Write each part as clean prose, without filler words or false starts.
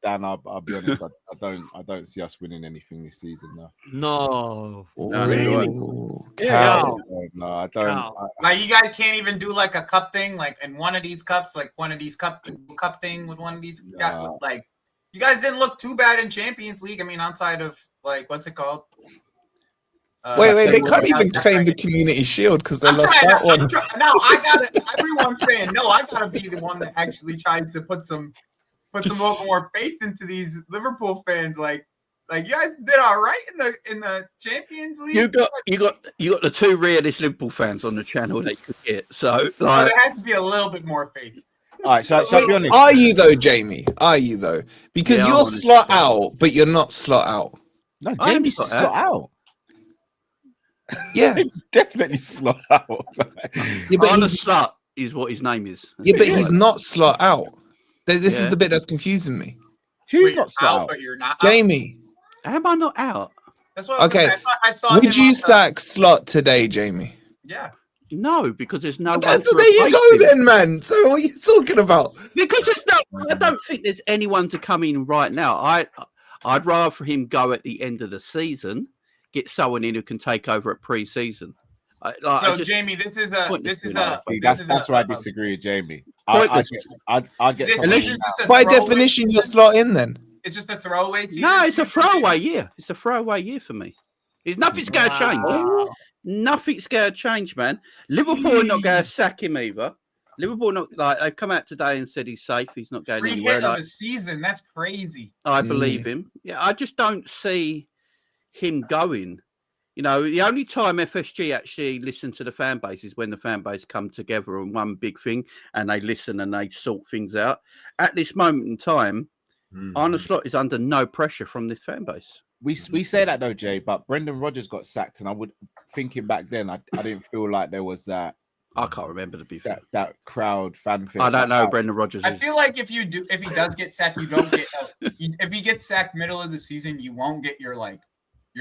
Dan, I'll be honest. I don't see us winning anything this season. No. Really? No, I don't. Like, you guys can't even do like a cup thing, like in one of these cups, like one of these cup thing with one of these guys. Like, you guys didn't look too bad in Champions League. I mean, outside of like, what's it called? Wait, they can't even claim the Community Shield because they lost that one. No, I gotta. Everyone's saying no. I gotta be the one that actually tries to put some little more faith into these Liverpool fans. Like you guys did all right in the Champions League. You got the two realist Liverpool fans on the channel that you could get. So there has to be a little bit more faith. All right, so I'll be honest. Are you though, Jamie? Are you though? Because you're slot out, but you're not slot out. No, Jamie's slot out. Yeah, definitely slot out. Yeah, but he's slot is what his name is. Yeah, but he's not slot out. This is the bit that's confusing me. Who's not slot out? But you're not Jamie. How am I not out? That's what okay. I saw. Would you sack Slot today, Jamie? Yeah. No, because there's no. There you go, then, man. So what are you talking about? Because there's no. I don't think there's anyone to come in right now. I'd rather him go at the end of the season. Get someone in who can take over at pre-season. Jamie, this is that's where I disagree with Jamie. I get by definition you're slot in then. It's just a throwaway team. No, it's a throwaway year. It's a throwaway year for me. Nothing's going to change. Nothing's going to change, man. Liverpool are not going to sack him either. Liverpool not like they've come out today and said he's safe. He's not going anywhere. Hit of the season. That's crazy. I believe him. Yeah, I just don't see him going. You know, the only time FSG actually listen to the fan base is when the fan base come together on one big thing and they listen and they sort things out. At this moment in time, Arne Slot is under no pressure from this fan base. We say that though, Jay, but Brendan Rodgers got sacked, and I would thinking back then, I didn't feel like there was that. I can't remember to be fair. That crowd fanfare. I don't know Brendan Rodgers. I feel like if he does get sacked, you don't get. If he gets sacked middle of the season, you won't get your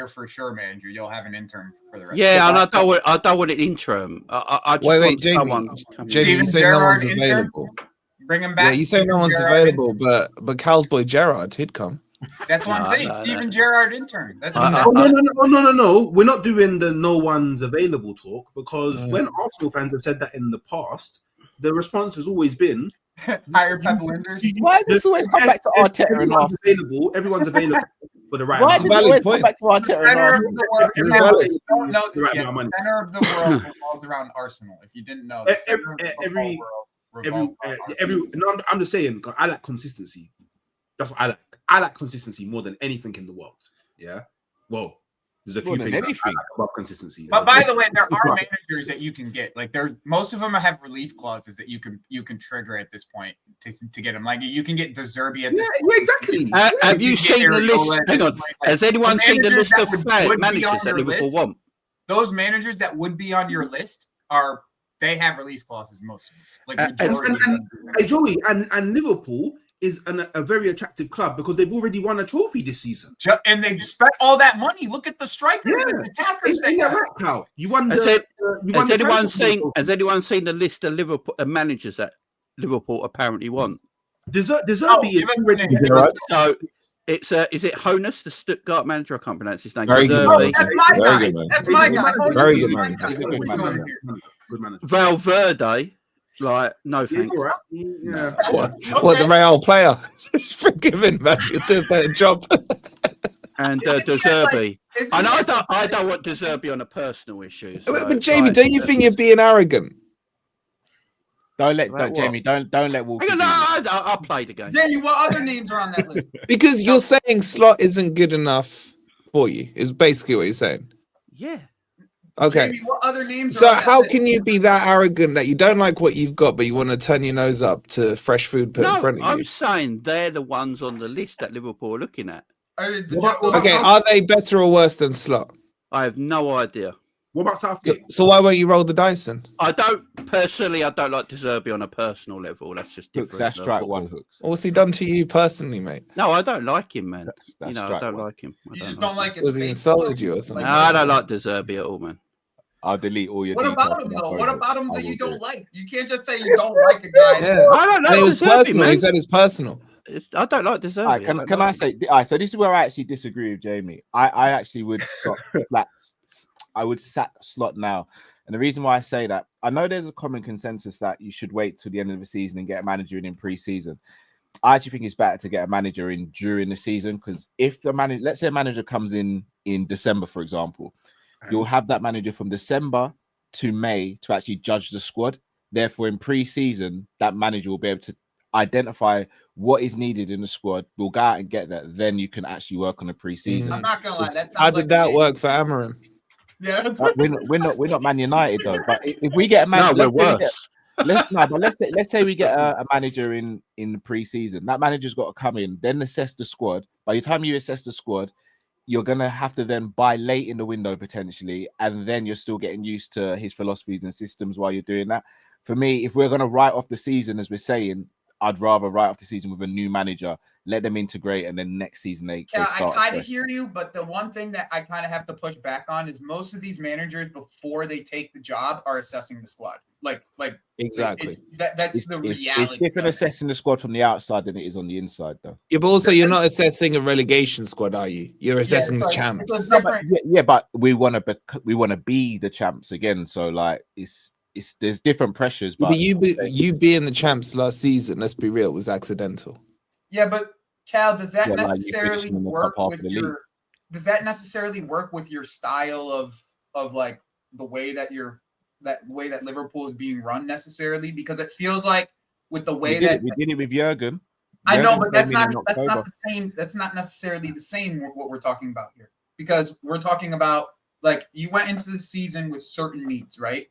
for sure manager. You'll have an intern for the rest. Yeah, and I don't want an interim. I just wait, Jamie. Jamie, you say no one's available. Bring him back. Yeah, you say no one's available, but Cal's boy Gerrard, he'd come. That's what I'm saying. Steven Gerrard intern. That's no. We're not doing the no one's available talk because when Arsenal fans have said that in the past, the response has always been hire Pep Linders. Why does this always come back to Arteta and Arsenal? Everyone's available for the right. Why does it always come back to Arteta and Arsenal? Don't know this yet. The center of the world revolves around Arsenal. If you didn't know, I'm just saying. I like consistency. That's what I like. I like consistency more than anything in the world. Yeah. Well, there's a few things I like about consistency. But by the way, there are managers that you can get. Like most of them have release clauses that you can trigger at this point to get them. Like you can get De Zerbi at this point. Exactly. Have you seen the list? Hang on. Has anyone seen the list of managers that Liverpool want? Those managers that would be on your list they have release clauses. Most of them. Like Joey and Liverpool is a very attractive club because they've already won a trophy this season. And they've spent all that money. Look at the strikers and the attackers. You won Has anyone seen the list of Liverpool managers that Liverpool apparently want? Deserby is already. So it's is it Honus, the Stuttgart manager? I can't pronounce his name. Very good. That's my guy. That's my guy. Very good man. Good manager. Valverde. Like, no thanks. Right. Yeah. What the Real player? Forgive him, man. You're doing a better job. And De Zerbi. And I don't want De Zerbi on a personal issue. So, but Jamie, don't you think you're being arrogant? Jamie, don't let Wolf. I'll play the game. Jamie, what other names are on that list? Because you're saying Slot isn't good enough for you. Is basically what you're saying. Yeah. Okay. Jamie, what other names so how can you be that arrogant that you don't like what you've got, but you want to turn your nose up to fresh food put in front of you? I'm saying they're the ones on the list that Liverpool are looking at. Okay, are they better or worse than Slot? I have no idea. What about Southgate? So why won't you roll the dice then? I don't like De Zerbi on a personal level. That's just different. Hooks, that's strike one, Hooks. What's he done to you personally, mate? No, I don't like him, man. That's I don't like him. You just don't like his face. He insulted you or something? No, I don't like De Zerbi at all, man. I'll delete all your. What about him though? What about him that you don't like? You can't just say you don't like a guy. Yeah. I don't know. It was personal. He said it's personal. I don't like De Zerbi. All right, can I say? All right, so this is where I actually disagree with Jamie. I actually would I would sack Slot now, and the reason why I say that, I know there's a common consensus that you should wait till the end of the season and get a manager in pre-season. I actually think it's better to get a manager in during the season, because if the manager, let's say a manager comes in December, for example, you'll have that manager from December to May to actually judge the squad. Therefore, in pre-season, that manager will be able to identify what is needed in the squad. We'll go out and get that. Then you can actually work on the pre-season. I'm not gonna lie. That sounds How did that work for Amorim? Yeah, that's We're not Man United though. But if we get a manager, No, we're worse. Let's say we get a manager in the pre-season. That manager's got to come in, then assess the squad. By the time you assess the squad, you're gonna have to then buy late in the window potentially, and then you're still getting used to his philosophies and systems while you're doing that. For me, if we're gonna write off the season, as we're saying, I'd rather write off the season with a new manager, let them integrate, and then next season they Yeah, start. I kind of hear you, but the one thing that I kind of have to push back on is most of these managers, before they take the job, are assessing the squad. Like Exactly. That's the reality. It's different assessing the squad from the outside than it is on the inside, though. Yeah, but also you're not assessing a relegation squad, are you? You're assessing the it's champs. different. Yeah, but we want to be the champs again. So like, there's different pressures. But you being the champs last season, let's be real, was accidental. Yeah, but Cal, does that Yeah, like, necessarily you're finishing in the work top half with of the league. your? Does that necessarily work with your style of like the way that Liverpool is being run necessarily? Because it feels like with the way we did it with Jurgen. I know, but that's came in not the same. That's not necessarily the same what we're talking about here, because we're talking about, like, you went into the season with certain needs, right?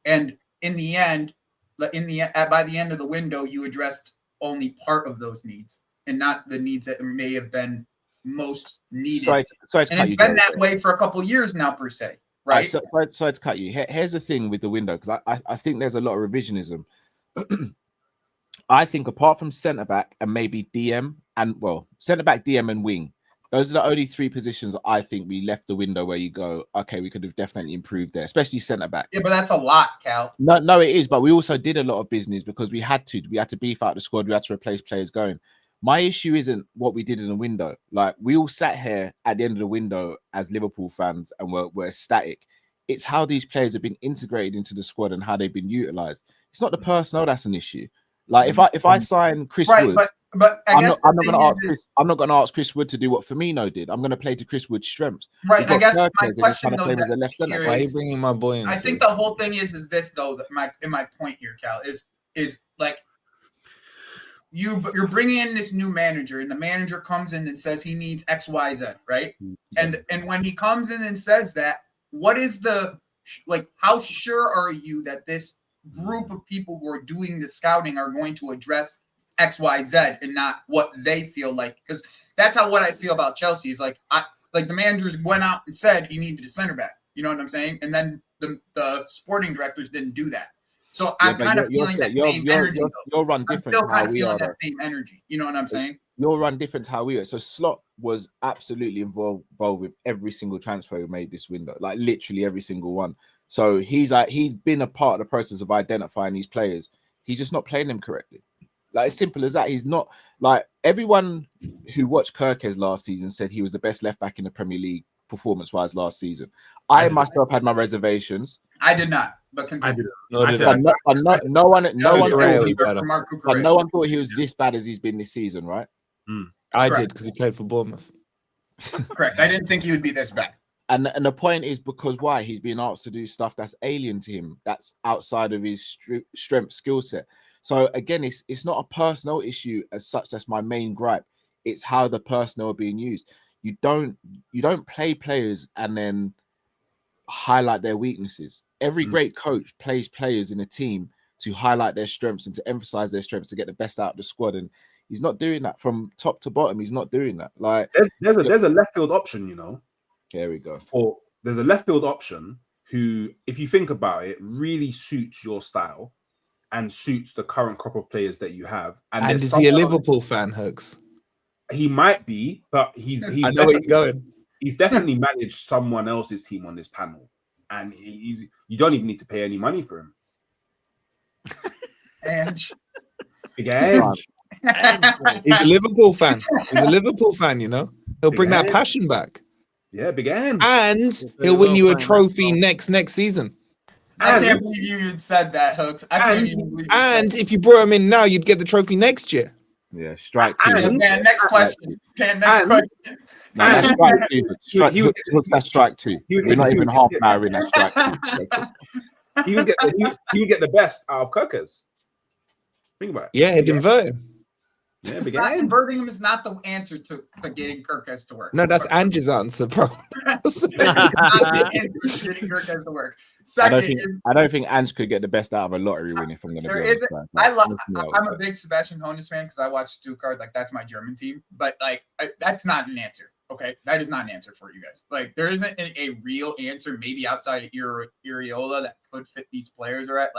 And in the end, by the end of the window, you addressed only part of those needs and not the needs that may have been most needed. Sorry and it's been that way for a couple of years now, per se, right? Sorry to cut you. Here's the thing with the window, because I think there's a lot of revisionism. I think apart from centre back and maybe DM centre back, DM, and wing, those are the only three positions I think we left the window where you go, okay, we could have definitely improved there, especially centre back. Yeah, but that's a lot, Cal. No, it is. But we also did a lot of business because we had to. We had to beef out the squad. We had to replace players going. My issue isn't what we did in the window. Like, we all sat here at the end of the window as Liverpool fans and we're ecstatic. It's how these players have been integrated into the squad and how they've been utilised. It's not the personnel that's an issue. Like, if I sign Chris Wood, but I'm not going to ask Chris Wood to do what Firmino did. I'm going to play to Chris Wood's strengths. Right. I guess my question though, why are you bringing my boy in? I think the whole thing is this though. That my point here, Cal, is like you're bringing in this new manager, and the manager comes in and says he needs X, Y, Z, right? And when he comes in and says that, what is how sure are you that this group of people who are doing the scouting are going to address X, Y, Z and not what they feel like? Because that's what I feel about Chelsea. Is like the managers went out and said he needed a center back. You know what I'm saying? And then the sporting directors didn't do that. So I'm kind of feeling that same energy. You're run different. I'm still kind of feeling that same energy. You know what I'm saying? You'll run different to how we are. So Slot was absolutely involved with every single transfer we made this window, like literally every single one. So he's been a part of the process of identifying these players. He's just not playing them correctly. Like, as simple as that. He's not, like, everyone who watched Kirkes last season said he was the best left back in the Premier League performance-wise last season. I myself had my reservations. I did not, but continue. No one thought he was this bad as he's been this season, right? I did, because he played for Bournemouth. Correct. I didn't think he would be this bad. And the point is, because why? He's being asked to do stuff that's alien to him, that's outside of his strength skill set. So again, it's not a personal issue as such. That's my main gripe. It's how the personnel are being used. You don't play players and then highlight their weaknesses. Every great coach plays players in a team to highlight their strengths and to emphasize their strengths to get the best out of the squad. And he's not doing that from top to bottom. He's not doing that. Like, there's a left field option, you know. There we go. Or there's a left field option who, if you think about it, really suits your style and suits the current crop of players that you have. And is he a Liverpool fan, Hugs? He might be, but he's I know where you're going. He's definitely managed someone else's team on this panel, and you don't even need to pay any money for him. And again, He's a Liverpool fan. He's a Liverpool fan, you know. He'll bring that passion back. Yeah, big Ange. And he'll win you a trophy next season. I can't believe you said that, Hooks. I can't even believe you And said if you brought him in now, you'd get the trophy next year. Yeah, strike two. that. Man, next question. Next question. No, that's strike two. That's strike two. We're not even half an hour in that strike two. He would get the best out of Kirkers. Think about it. Yeah, he'd invert him. Yeah, It's big not, Ange. inverting him is not the answer to getting Kirkes to work. No, that's Ange's answer, bro. It's not the answer to getting Kirkes to work. Second, I don't think Ange could get the best out of a lottery win, if I'm going to be honest. I'm a big Sebastian Hoeneß fan because I watch Stuttgart. Like, that's my German team. But, like, that's not an answer. Okay? That is not an answer for you guys. Like, there isn't a real answer, maybe outside of Iriola, that could fit these players fit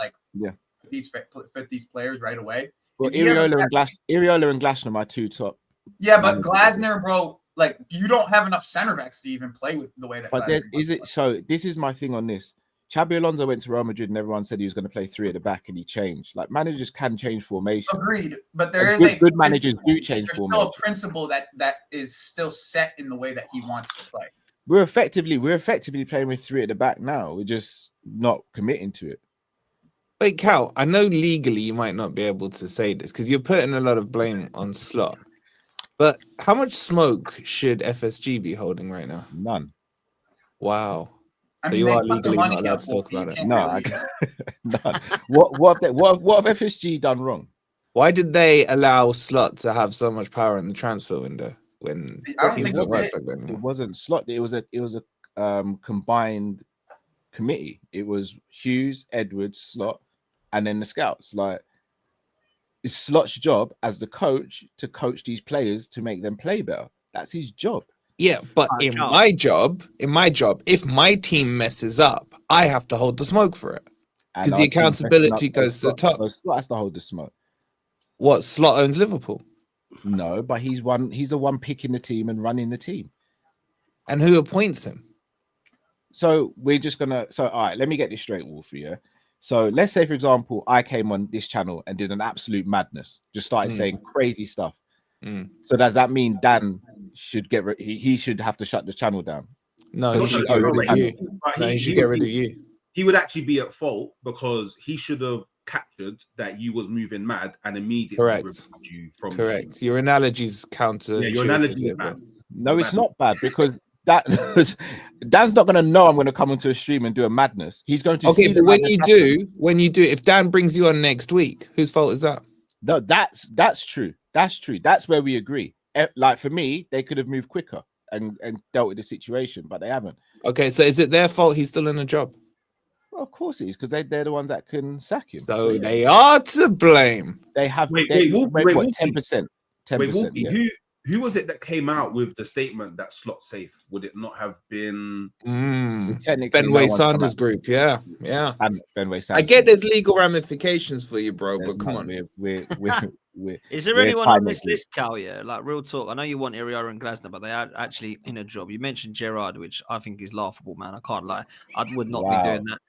these players right away. Well, Iriola and Glasner are my two top. Yeah, but Glasner, bro, like, you don't have enough center backs to even play with the way that. But so this is my thing on this. Xabi Alonso went to Real Madrid and everyone said he was going to play three at the back and he changed. Like, managers can change formation. Agreed, but there is good managers do change formation. There's still a principle that is still set in the way that he wants to play. We're effectively playing with three at the back now. We're just not committing to it. Wait, Cal, I know legally you might not be able to say this because you're putting a lot of blame on Slot. But how much smoke should FSG be holding right now? None. Wow. I So mean, you they are put the legally money not allowed up, to talk you about it. can't No, really- none. What have FSG done wrong? Why did they allow Slot to have so much power in the transfer window when I don't he think wasn't they right did. back then It anymore? wasn't Slot. It was a combined committee. It was Hughes, Edwards, Slot, and then the scouts. Like, it's Slot's job as the coach to coach these players to make them play better. That's his job. Yeah, but in my job, if my team messes up, I have to hold the smoke for it. And Because the our team's accountability messing up, goes to the top. So Slot has to hold the smoke. What, Slot owns Liverpool? No, but he's the one picking the team and running the team. And who appoints him? So we're just gonna. So all right, let me get this straight, Wolfie. Yeah. So let's say, for example, I came on this channel and did an absolute madness, just started saying crazy stuff. So does that mean Dan should he should have to shut the channel down? No, he should get rid of you. No, he should get rid of you. He would actually be at fault because he should have captured that you was moving mad and immediately removed you from the Correct. team. Your analogy's counter. Yeah, your analogy is bad. No, it's not bad because Dan's not going to know I'm going to come into a stream and do a madness. He's going to see but when you do, if Dan brings you on next week, whose fault is that? No, that's true. That's true. That's where we agree. Like, for me, they could have moved quicker and dealt with the situation, but they haven't. Okay, so is it their fault he's still in a job? Well, of course it is, because they're the ones that can sack him. So yeah. They are to blame. They have Wait, 10%. 10%. Yeah. Who was it that came out with the statement that Slot safe? Would it not have been Fenway Sanders group? Yeah. Fenway Sanders. I get there's legal ramifications for you, bro, but come on. Is there anyone on this list, Cal? Yeah, like, real talk. I know you want Iriara and Glasner, but they are actually in a job. You mentioned Gerrard, which I think is laughable, man. I can't lie. I would not be doing that.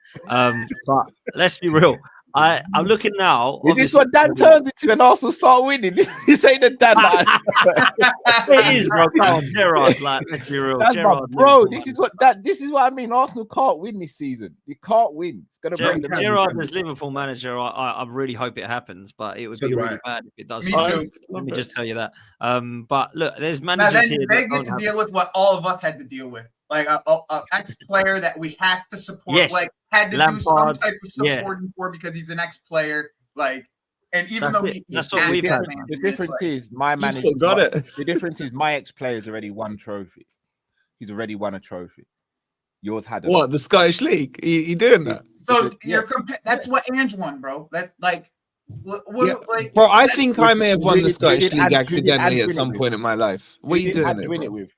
But let's be real. I'm looking now. Is this what Dan turns into and Arsenal start winning? This ain't the Dan. It is, bro. Come on, Gerrard. Like, let's be real. Gerrard, bro, this is what I mean. Arsenal can't win this season. You can't win. It's gonna break the Gerrard as Liverpool manager. I really hope it happens, but it would be really bad if it does. Me too. Let me just tell you that. But look, there's managers here. They get to deal with what all of us had to deal with, like a ex-player that we have to support. Yes. Like, had to Lampard, do some type of supporting for because he's an ex-player. Like, and even that's what we've had. The difference is my manager still got it. The difference is my ex-player's already won trophy. He's already won a trophy. Yours had what, the Scottish League? You doing that? So that's what Ange won, bro. That like. Like, bro, I think I may have won the Scottish League accidentally at some point in my life. What are you doing it with?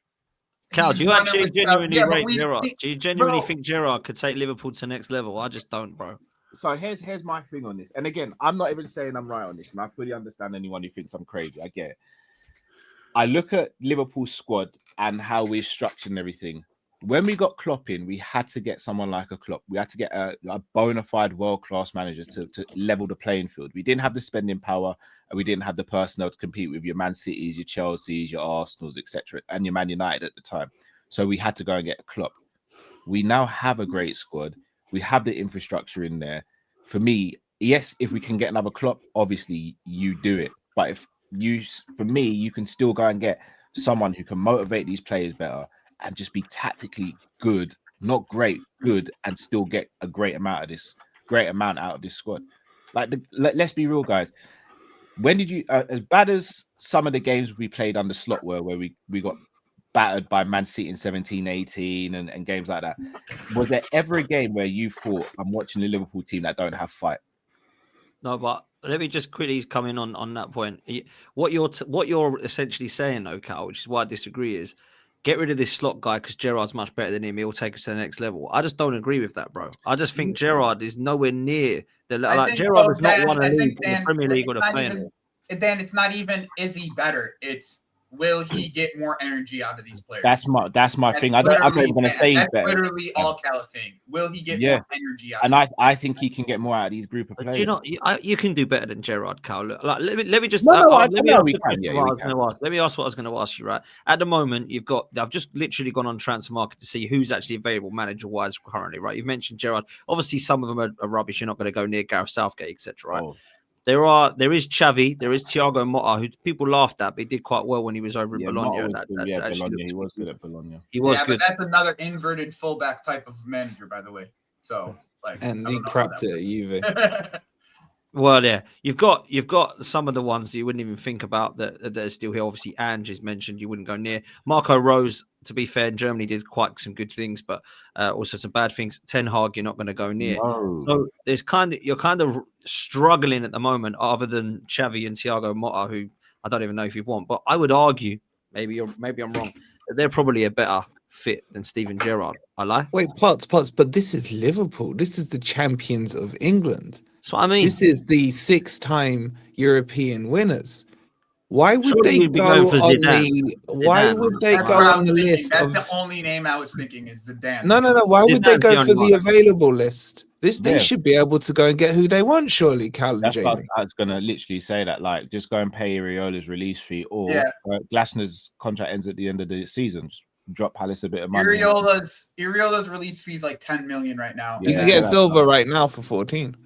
Cal, do you actually genuinely rate Gerrard? Do you genuinely think Gerrard could take Liverpool to the next level? I just don't, bro. So here's my thing on this. And again, I'm not even saying I'm right on this, and I fully understand anyone who thinks I'm crazy. I get it. I look at Liverpool's squad and how we're structured and everything. When we got Klopp in, we had to get someone like a Klopp. We had to get a bona fide world-class manager to level the playing field. We didn't have the spending power, and we didn't have the personnel to compete with your Man Cities, your Chelseas, your Arsenals, etc., and your Man United at the time. So we had to go and get a Klopp. We now have a great squad. We have the infrastructure in there. For me, yes, if we can get another Klopp, obviously you do it. But for me, you can still go and get someone who can motivate these players better and just be tactically good, not great, good, and still get a great amount out of this squad. Like, let's be real, guys. When did you, as bad as some of the games we played under Slot were, where we got battered by Man City in 17-18 and games like that, was there ever a game where you thought, I'm watching the Liverpool team that don't have fight? No, but let me just quickly come in on that point. What you're essentially saying, though, Cal, which is why I disagree, is get rid of this Slot guy because Gerrard's much better than him. He'll take us to the next level. I just don't agree with that, bro. I just think Gerrard is nowhere near Gerrard has not won a league in the Premier League or the final. Dan, it's not even is he better? It's will he get more energy out of these players? That's my thing. I'm not even going to say he's better. Literally all Cal is saying. Will he get more energy out? And I think he can get more out of these group of players. Do you know, you can do better than Gerrard, Cal. Like, let me just. Let me ask what I was going to ask you. Right at the moment, I've just literally gone on transfer market to see who's actually available manager-wise currently. Right, you've mentioned Gerrard. Obviously, some of them are rubbish. You're not going to go near Gareth Southgate, etc. Right. Oh. There is Xavi, there is Thiago Motta, who people laughed at, but he did quite well when he was over at Bologna. Bologna. He was good at Bologna. He was good. But that's another inverted fullback type of manager, by the way. So, and he crapped it at Juve. Well, yeah, you've got some of the ones that you wouldn't even think about that are still here. Obviously, Ange is mentioned; you wouldn't go near. Marco Rose, to be fair, in Germany did quite some good things, but also some bad things. Ten Hag, you're not going to go near. No. So there's you're kind of struggling at the moment, other than Xavi and Thiago Motta, who I don't even know if you want. But I would argue, maybe I'm wrong, that they're probably a better fit than Steven Gerrard. I lie. Wait, Potts, but this is Liverpool. This is the champions of England. That's what I mean. This is the 6-time European winners. Why would they go on the? Why would they go on the list? That's the only name I was thinking is Zidane. No. Why would they go for the available list? They should be able to go and get who they want, surely, Cal and Jamie. I was going to literally say that, like, just go and pay Iriola's release fee, or Glasner's contract ends at the end of the season. Just drop Palace a bit of money. Iriola's release fee is like 10 million right now. You can get Silva right now for 14.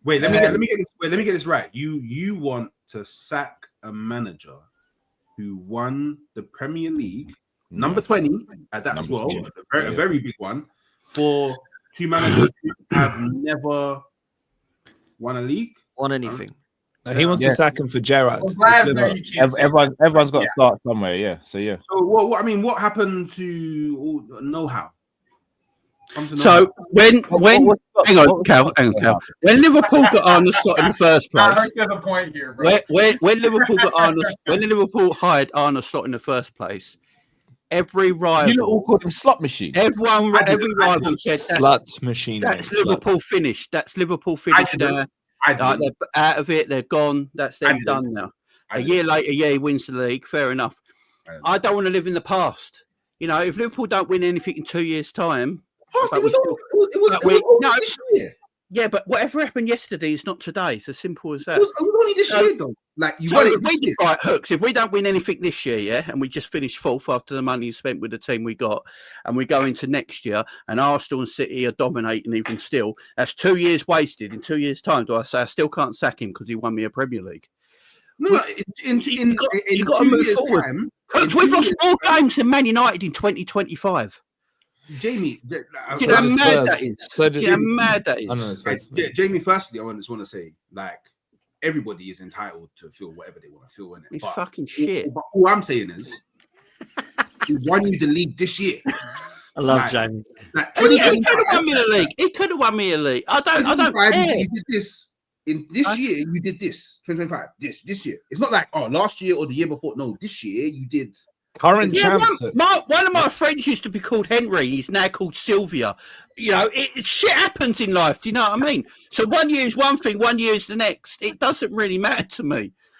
Wait, let me get this right. You want to sack a manager who won the Premier League, number 20 at that as well, a very big one, for two managers who have never won a league, won anything. No, he wants to sack him for Gerrard. Everyone's got to start somewhere, So what happened to know-how? So when hang on, Cal. When Liverpool got Arne Slot in the first place, when Liverpool hired Arne Slot in the first place, every rival, you all called him Slot Machine. Every rival said Slot Machine. That's Liverpool finished. That's Liverpool finished. They're out of it. They're gone. That's them done now. A year later, he wins the league. Fair enough. I don't want to live in the past. You know, if Liverpool don't win anything in 2 years' time. This year. Yeah, but whatever happened yesterday is not today. It's as simple as that. It was only this year, though. Like you got it. Right, Hooks. If we don't win anything this year, and we just finish fourth after the money spent with the team we got, and we go into next year, and Arsenal and City are dominating even still, that's 2 years wasted. In 2 years' time, do I say I still can't sack him because he won me a Premier League? No, in 2 years' time, Hooks, we've lost more games than Man United in 2025. Jamie, do you know how mad that is? Jamie, firstly, I just want to say, like, everybody is entitled to feel whatever they want to feel in it. It's fucking shit. But all I'm saying is, he won you the league this year. I love Jamie. He could have won me the league. He could have won me a league. I don't care. You did this. In this year, you did this. 2025. This year. It's not like, last year or the year before. No, this year you did. Current champs. One of my friends used to be called Henry. He's now called Sylvia. You know, shit happens in life. Do you know what I mean? So 1 year is one thing, 1 year is the next. It doesn't really matter to me.